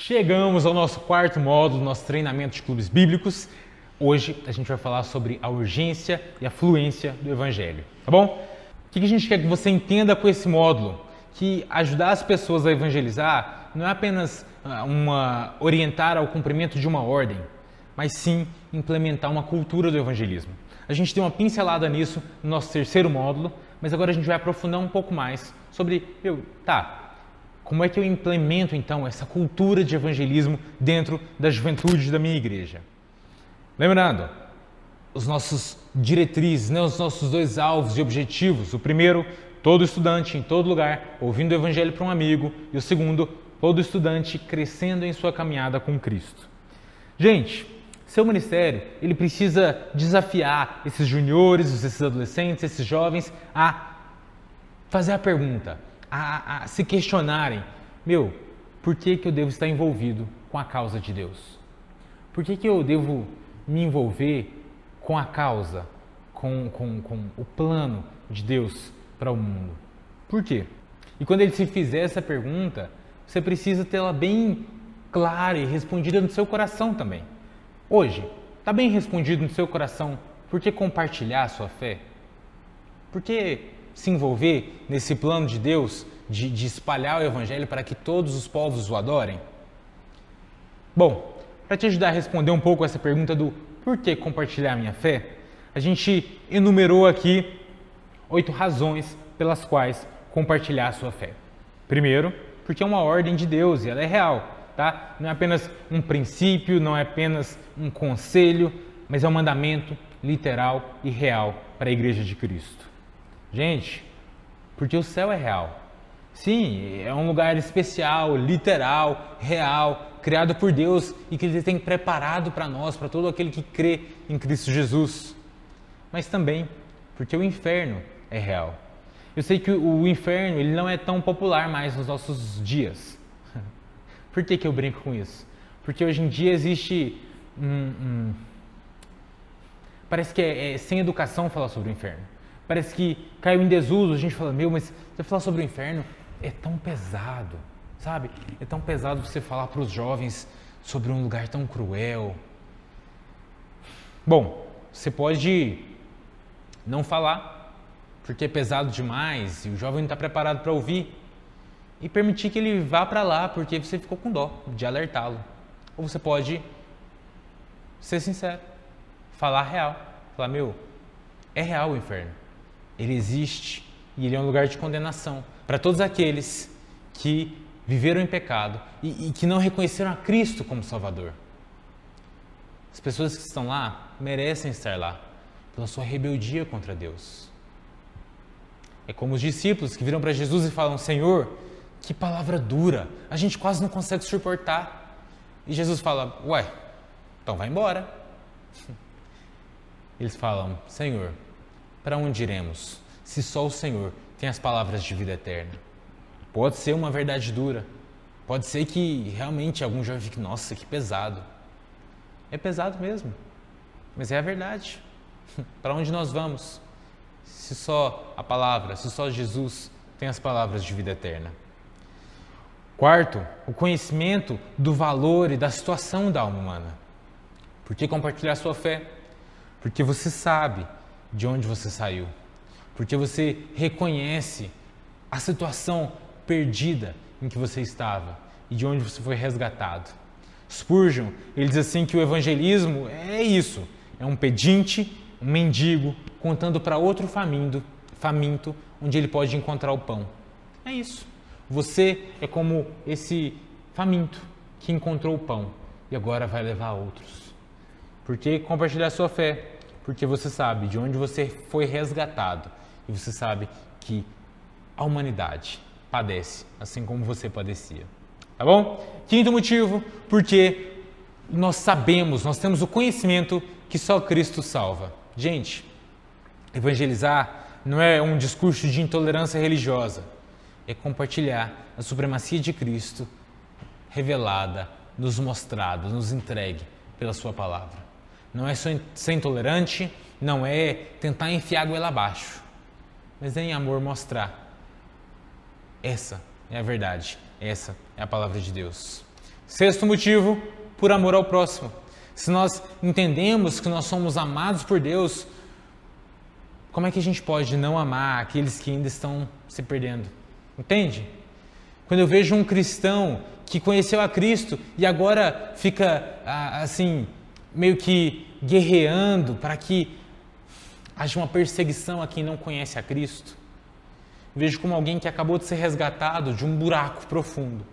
Chegamos ao nosso quarto módulo do nosso treinamento de clubes bíblicos. Hoje a gente vai falar sobre a urgência e a fluência do Evangelho, tá bom? O que a gente quer que você entenda com esse módulo? Que ajudar as pessoas a evangelizar não é apenas orientar ao cumprimento de uma ordem, mas sim implementar uma cultura do evangelismo. A gente deu uma pincelada nisso no nosso terceiro módulo, mas agora a gente vai aprofundar um pouco mais sobre, como é que eu implemento então essa cultura de evangelismo dentro da juventude da minha igreja? Lembrando, os nossos diretrizes, os nossos dois alvos e objetivos. O primeiro, todo estudante em todo lugar ouvindo o evangelho para um amigo. E o segundo, todo estudante crescendo em sua caminhada com Cristo. Gente, seu ministério, ele precisa desafiar esses juniores, esses adolescentes, esses jovens a fazer a pergunta, a se questionarem, por que eu devo estar envolvido com a causa de Deus? Por que eu devo me envolver com a causa, com o plano de Deus para o mundo? Por quê? E quando ele se fizer essa pergunta, você precisa tê-la bem clara e respondida no seu coração também. Hoje, está bem respondido no seu coração por que compartilhar a sua fé? Por que se envolver nesse plano de Deus de espalhar o Evangelho para que todos os povos o adorem? Bom, para te ajudar a responder um pouco essa pergunta do por que compartilhar a minha fé, a gente enumerou aqui 8 razões pelas quais compartilhar a sua fé. Primeiro, porque é uma ordem de Deus e ela é real, tá? Não é apenas um princípio, não é apenas um conselho, mas é um mandamento literal e real para a Igreja de Cristo. Gente, porque o céu é real. Sim, é um lugar especial, literal, real, criado por Deus e que Ele tem preparado para nós, para todo aquele que crê em Cristo Jesus. Mas também porque o inferno é real. Eu sei que o inferno ele não é tão popular mais nos nossos dias. Por que eu brinco com isso? Porque hoje em dia existe parece que é sem educação falar sobre o inferno. Parece que caiu em desuso, a gente fala, mas você falar sobre o inferno é tão pesado, sabe? É tão pesado você falar para os jovens sobre um lugar tão cruel. Bom, você pode não falar, porque é pesado demais e o jovem não está preparado para ouvir, e permitir que ele vá para lá, porque você ficou com dó de alertá-lo. Ou você pode ser sincero, falar real, falar, é real o inferno. Ele existe e ele é um lugar de condenação para todos aqueles que viveram em pecado e que não reconheceram a Cristo como Salvador. As pessoas que estão lá merecem estar lá pela sua rebeldia contra Deus. É como os discípulos que viram para Jesus e falam, Senhor, que palavra dura, a gente quase não consegue suportar. E Jesus fala, então vai embora. Eles falam, Senhor, para onde iremos, se só o Senhor tem as palavras de vida eterna? Pode ser uma verdade dura, pode ser que realmente algum jovem fique, nossa, que pesado. É pesado mesmo, mas é a verdade. Para onde nós vamos, se só a palavra, se só Jesus tem as palavras de vida eterna? Quarto, o conhecimento do valor e da situação da alma humana. Por que compartilhar sua fé? Porque você sabe de onde você saiu, porque você reconhece a situação perdida em que você estava e de onde você foi resgatado. Spurgeon, ele diz assim que o evangelismo é isso, é um pedinte, um mendigo, contando para outro faminto, onde ele pode encontrar o pão. É isso. Você é como esse faminto que encontrou o pão e agora vai levar a outros. Por que compartilhar sua fé? Porque você sabe de onde você foi resgatado e você sabe que a humanidade padece, assim como você padecia. Tá bom? Quinto motivo, porque nós temos o conhecimento que só Cristo salva. Gente, evangelizar não é um discurso de intolerância religiosa, é compartilhar a supremacia de Cristo revelada, nos mostrada, nos entregue pela sua palavra. Não é ser intolerante, não é tentar enfiar a goela abaixo, mas é em amor mostrar. Essa é a verdade, essa é a palavra de Deus. Sexto motivo, por amor ao próximo. Se nós entendemos que nós somos amados por Deus, como é que a gente pode não amar aqueles que ainda estão se perdendo? Entende? Quando eu vejo um cristão que conheceu a Cristo e agora fica assim, meio que guerreando para que haja uma perseguição a quem não conhece a Cristo, vejo como alguém que acabou de ser resgatado de um buraco profundo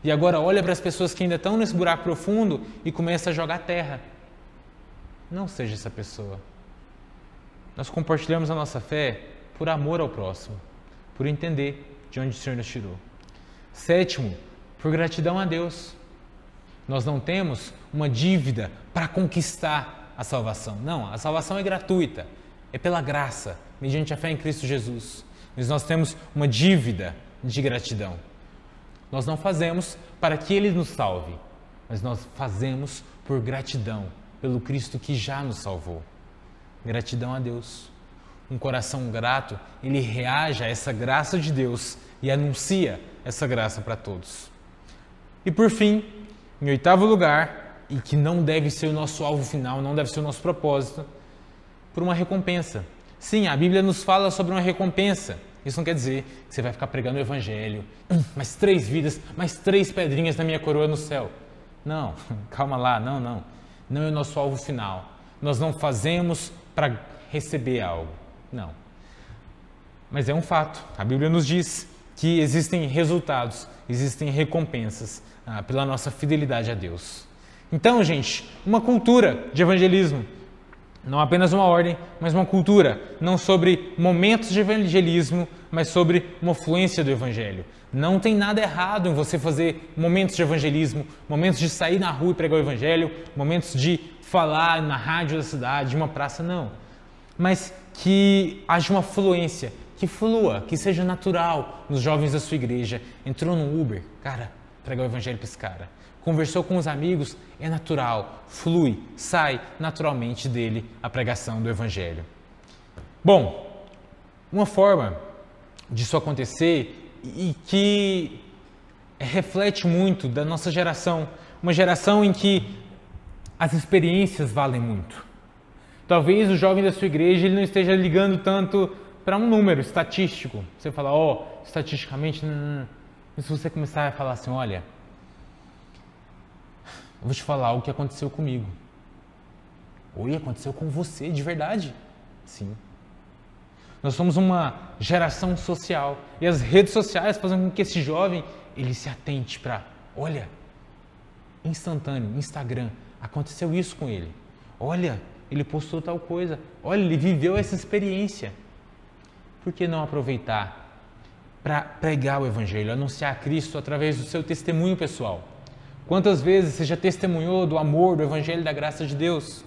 e agora olha para as pessoas que ainda estão nesse buraco profundo e começa a jogar terra. Não seja essa pessoa. Nós compartilhamos a nossa fé por amor ao próximo, por entender de onde o Senhor nos tirou. Sétimo, por gratidão a Deus. Nós não temos uma dívida para conquistar a salvação. Não, a salvação é gratuita, é pela graça, mediante a fé em Cristo Jesus. Mas nós temos uma dívida de gratidão. Nós não fazemos para que Ele nos salve, mas nós fazemos por gratidão, pelo Cristo que já nos salvou. Gratidão a Deus. Um coração grato, ele reage a essa graça de Deus e anuncia essa graça para todos. E por fim, em oitavo lugar, e que não deve ser o nosso alvo final, não deve ser o nosso propósito, por uma recompensa. Sim, a Bíblia nos fala sobre uma recompensa. Isso não quer dizer que você vai ficar pregando o Evangelho, mais 3 vidas, mais 3 pedrinhas na minha coroa no céu. Não, calma lá, não. Não é o nosso alvo final. Nós não fazemos para receber algo, não. Mas é um fato, a Bíblia nos diz que existem resultados, existem recompensas pela nossa fidelidade a Deus. Então, gente, uma cultura de evangelismo, não apenas uma ordem, mas uma cultura, não sobre momentos de evangelismo, mas sobre uma fluência do Evangelho. Não tem nada errado em você fazer momentos de evangelismo, momentos de sair na rua e pregar o Evangelho, momentos de falar na rádio da cidade, uma praça, não. Mas que haja uma fluência, que flua, que seja natural nos jovens da sua igreja. Entrou no Uber, cara, pregar o Evangelho para esse cara. Conversou com os amigos, é natural, flui, sai naturalmente dele a pregação do Evangelho. Bom, uma forma disso acontecer e que reflete muito da nossa geração, uma geração em que as experiências valem muito. Talvez o jovem da sua igreja ele não esteja ligando tanto para um número estatístico. Você fala, estatisticamente, Mas se você começar a falar assim, olha, eu vou te falar o que aconteceu comigo. Oi, aconteceu com você, de verdade? Sim. Nós somos uma geração social e as redes sociais fazem com que esse jovem ele se atente para, olha, instantâneo, Instagram, aconteceu isso com ele. Olha, ele postou tal coisa. Olha, ele viveu essa experiência. Por que não aproveitar para pregar o Evangelho, anunciar a Cristo através do seu testemunho pessoal? Quantas vezes você já testemunhou do amor, do Evangelho, da graça de Deus?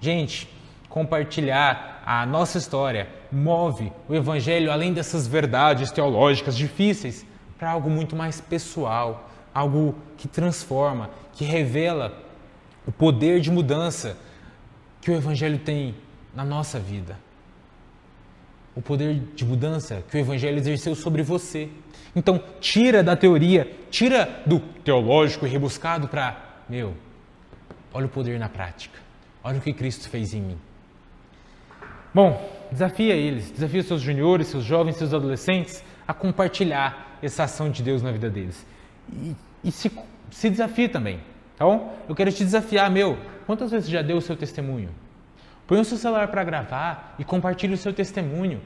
Gente, compartilhar a nossa história move o Evangelho além dessas verdades teológicas difíceis para algo muito mais pessoal, algo que transforma, que revela o poder de mudança que o Evangelho tem na nossa vida. O poder de mudança que o Evangelho exerceu sobre você. Então, tira da teoria, tira do teológico e rebuscado para, olha o poder na prática. Olha o que Cristo fez em mim. Bom, desafia eles, desafia seus juniores, seus jovens, seus adolescentes a compartilhar essa ação de Deus na vida deles. E se desafie também, tá bom? Eu quero te desafiar, quantas vezes já deu o seu testemunho? Põe o seu celular para gravar e compartilhe o seu testemunho.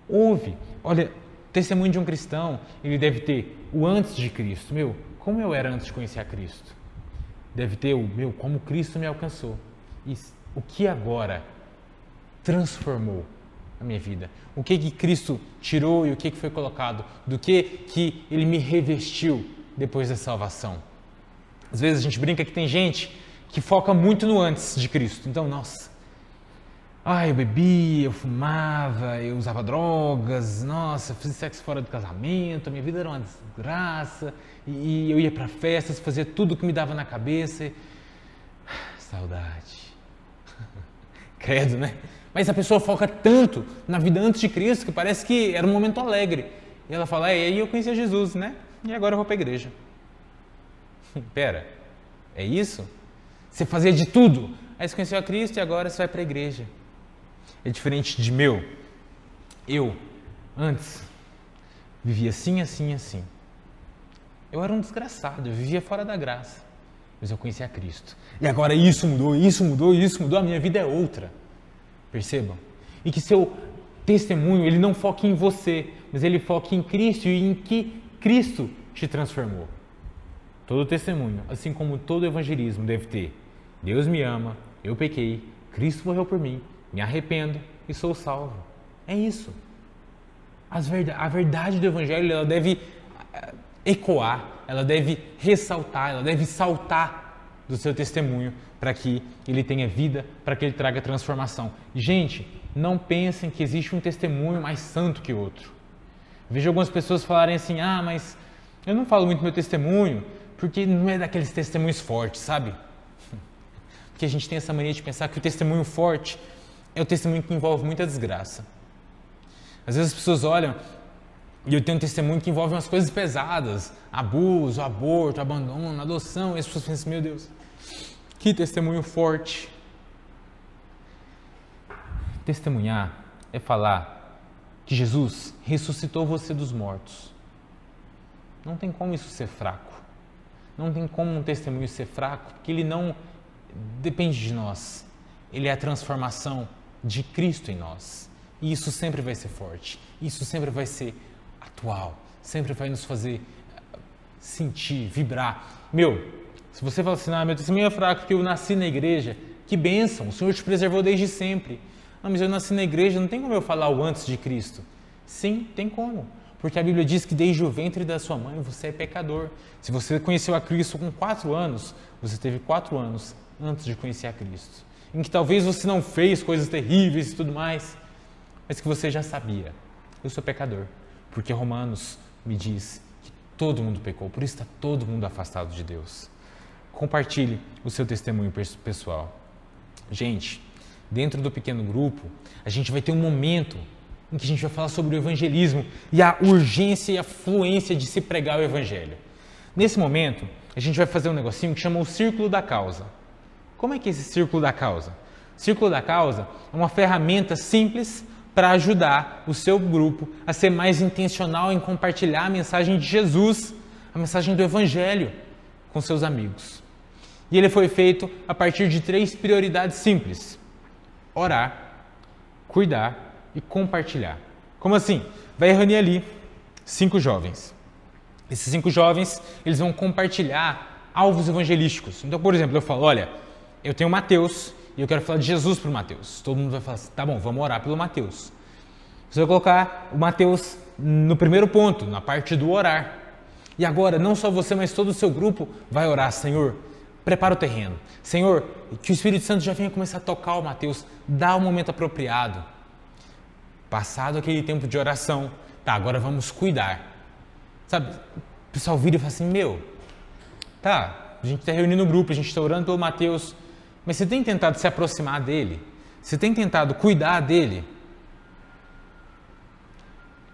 Ouve, olha, testemunho de um cristão, ele deve ter o antes de Cristo. Como eu era antes de conhecer a Cristo? Deve ter como Cristo me alcançou. E o que agora transformou a minha vida? O que Cristo tirou e o que foi colocado? Do que Ele me revestiu depois da salvação? Às vezes a gente brinca que tem gente que foca muito no antes de Cristo. Então, eu bebia, eu fumava, eu usava drogas, eu fiz sexo fora do casamento, a minha vida era uma desgraça, e eu ia para festas, fazia tudo o que me dava na cabeça. Saudade. Credo, né? Mas a pessoa foca tanto na vida antes de Cristo que parece que era um momento alegre. E ela fala, e aí eu conheci Jesus, né? E agora eu vou para a igreja. Pera, é isso? Você fazia de tudo, aí você conheceu a Cristo e agora você vai para a igreja. É diferente de eu, antes, vivia assim, assim, assim. Eu era um desgraçado, eu vivia fora da graça. Mas eu conheci a Cristo. E agora isso mudou, isso mudou, isso mudou, a minha vida é outra. Percebam? E que seu testemunho, ele não foque em você, mas ele foque em Cristo e em que Cristo te transformou. Todo testemunho, assim como todo evangelismo deve ter: Deus me ama, eu pequei, Cristo morreu por mim, me arrependo e sou salvo. É isso. A verdade do evangelho, ela deve ecoar, ela deve ressaltar, ela deve saltar do seu testemunho para que ele tenha vida, para que ele traga transformação. Gente, não pensem que existe um testemunho mais santo que outro. Vejo algumas pessoas falarem assim: mas eu não falo muito do meu testemunho porque não é daqueles testemunhos fortes, sabe? Porque a gente tem essa mania de pensar que o testemunho forte é o testemunho que envolve muita desgraça. Às vezes as pessoas olham e eu tenho um testemunho que envolve umas coisas pesadas: abuso, aborto, abandono, adoção, e as pessoas pensam: meu Deus, que testemunho forte. Testemunhar é falar que Jesus ressuscitou você dos mortos. Não tem como isso ser fraco. Não tem como um testemunho ser fraco, porque ele não depende de nós. Ele é a transformação de Cristo em nós. E isso sempre vai ser forte. Isso sempre vai ser atual. Sempre vai nos fazer sentir, vibrar. Se você fala assim: meu testemunho é fraco porque eu nasci na igreja, que bênção, o Senhor te preservou desde sempre. Mas eu nasci na igreja, não tem como eu falar o antes de Cristo. Sim, tem como. Porque a Bíblia diz que desde o ventre da sua mãe você é pecador. Se você conheceu a Cristo com 4 anos, você teve 4 anos antes de conhecer a Cristo. Em que talvez você não fez coisas terríveis e tudo mais, mas que você já sabia: eu sou pecador. Porque Romanos me diz que todo mundo pecou, por isso está todo mundo afastado de Deus. Compartilhe o seu testemunho pessoal. Gente, dentro do pequeno grupo, a gente vai ter um momento em que a gente vai falar sobre o evangelismo e a urgência e a fluência de se pregar o evangelho. Nesse momento, a gente vai fazer um negocinho que chama o Círculo da Causa. Como é que é esse Círculo da Causa? O Círculo da Causa é uma ferramenta simples para ajudar o seu grupo a ser mais intencional em compartilhar a mensagem de Jesus, a mensagem do evangelho, com seus amigos. E ele foi feito a partir de 3 prioridades simples: orar, cuidar e compartilhar. Como assim? Vai reunir ali 5 jovens. Esses 5 jovens, eles vão compartilhar alvos evangelísticos. Então, por exemplo, eu falo: olha, eu tenho o Mateus e eu quero falar de Jesus para o Mateus. Todo mundo vai falar assim: tá bom, vamos orar pelo Mateus. Você vai colocar o Mateus no primeiro ponto, na parte do orar. E agora, não só você, mas todo o seu grupo vai orar: Senhor, prepara o terreno. Senhor, que o Espírito Santo já venha começar a tocar o Mateus, dá o momento apropriado. Passado aquele tempo de oração, tá, agora vamos cuidar. Sabe, o pessoal vira e fala assim: a gente está reunindo o grupo, a gente está orando pelo Mateus, mas você tem tentado se aproximar dele? Você tem tentado cuidar dele?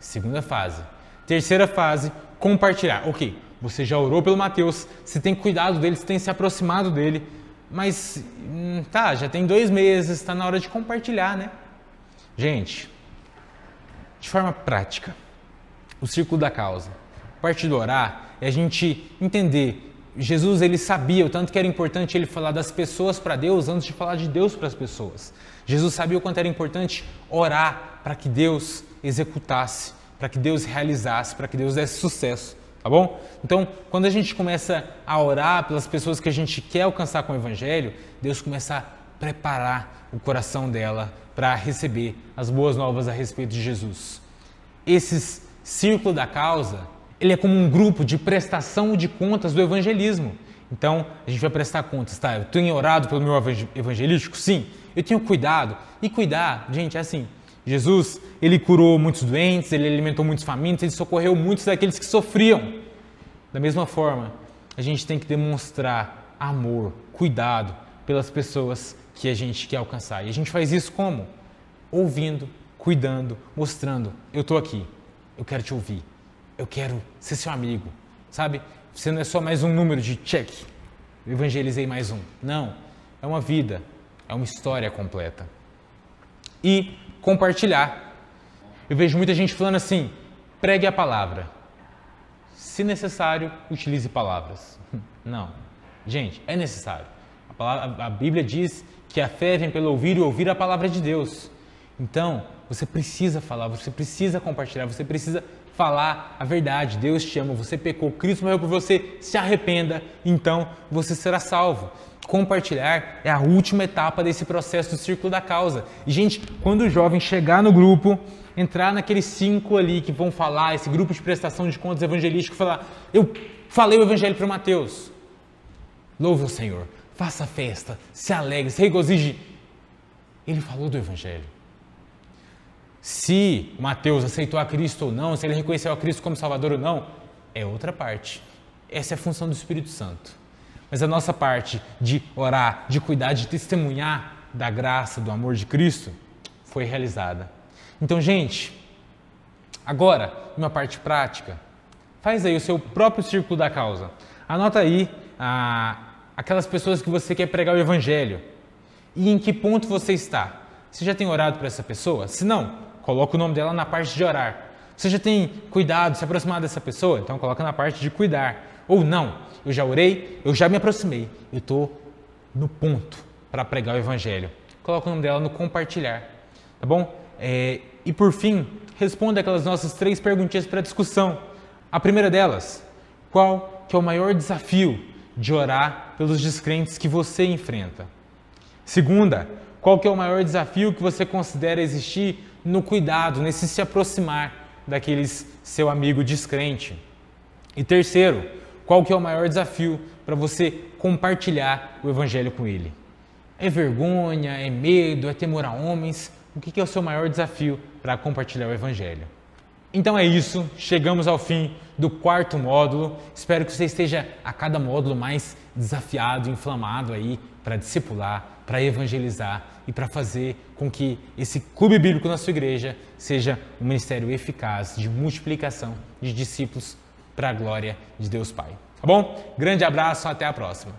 Segunda fase. Terceira fase, compartilhar. Ok, você já orou pelo Mateus, você tem cuidado dele, você tem se aproximado dele, mas já tem 2 meses, está na hora de compartilhar, né? Gente, de forma prática, o Círculo da Causa, a parte do orar, é a gente entender: Jesus, ele sabia o tanto que era importante ele falar das pessoas para Deus antes de falar de Deus para as pessoas. Jesus sabia o quanto era importante orar para que Deus executasse, para que Deus realizasse, para que Deus desse sucesso, tá bom? Então, quando a gente começa a orar pelas pessoas que a gente quer alcançar com o Evangelho, Deus começa a preparar o coração dela para receber as boas novas a respeito de Jesus. Esse Círculo da Causa, ele é como um grupo de prestação de contas do evangelismo. Então, a gente vai prestar contas, tá? Eu tenho orado pelo meu evangelístico? Sim. Eu tenho cuidado. E cuidar, gente, é assim: Jesus, ele curou muitos doentes, ele alimentou muitos famintos, ele socorreu muitos daqueles que sofriam. Da mesma forma, a gente tem que demonstrar amor, cuidado pelas pessoas que a gente quer alcançar. E a gente faz isso como? Ouvindo, cuidando, mostrando: eu estou aqui, eu quero te ouvir, eu quero ser seu amigo, sabe? Você não é só mais um número de check, eu evangelizei mais um. Não, é uma vida, é uma história completa. E compartilhar. Eu vejo muita gente falando assim, pregue a palavra. Se necessário, utilize palavras. Não. Gente, é necessário. A Bíblia diz que a fé vem pelo ouvir e ouvir a palavra de Deus. Então, você precisa falar, você precisa compartilhar, você precisa falar a verdade. Deus te ama, você pecou, Cristo morreu por você, se arrependa, então você será salvo. Compartilhar é a última etapa desse processo do círculo da causa. E, gente, quando o jovem chegar no grupo, entrar naqueles 5 ali que vão falar, esse grupo de prestação de contas evangelístico, falar, eu falei o evangelho para o Mateus. Louve o Senhor, faça festa, se alegre, se regozije. Ele falou do evangelho. Se Mateus aceitou a Cristo ou não, se ele reconheceu a Cristo como Salvador ou não, é outra parte. Essa é a função do Espírito Santo. Mas a nossa parte de orar, de cuidar, de testemunhar da graça, do amor de Cristo, foi realizada. Então, gente, agora, uma parte prática, faz aí o seu próprio círculo da causa. Anota aí aquelas pessoas que você quer pregar o Evangelho e em que ponto você está. Você já tem orado por essa pessoa? Se não, coloca o nome dela na parte de orar. Você já tem cuidado, se aproximado dessa pessoa? Então coloca na parte de cuidar. Ou não, eu já orei, eu já me aproximei, eu estou no ponto para pregar o Evangelho. Coloca o nome dela no compartilhar, tá bom? E por fim, responda aquelas nossas 3 perguntinhas para discussão. A primeira delas, qual que é o maior desafio de orar pelos descrentes que você enfrenta? Segunda, qual que é o maior desafio que você considera existir no cuidado, nesse se aproximar daqueles seu amigo descrente? E terceiro, qual que é o maior desafio para você compartilhar o Evangelho com ele? É vergonha, é medo, é temor a homens? O que é o seu maior desafio para compartilhar o Evangelho? Então é isso, chegamos ao fim do 4º módulo. Espero que você esteja a cada módulo mais desafiado, inflamado aí para discipular, para evangelizar e para fazer com que esse clube bíblico na sua igreja seja um ministério eficaz de multiplicação de discípulos para a glória de Deus Pai. Tá bom? Grande abraço, até a próxima.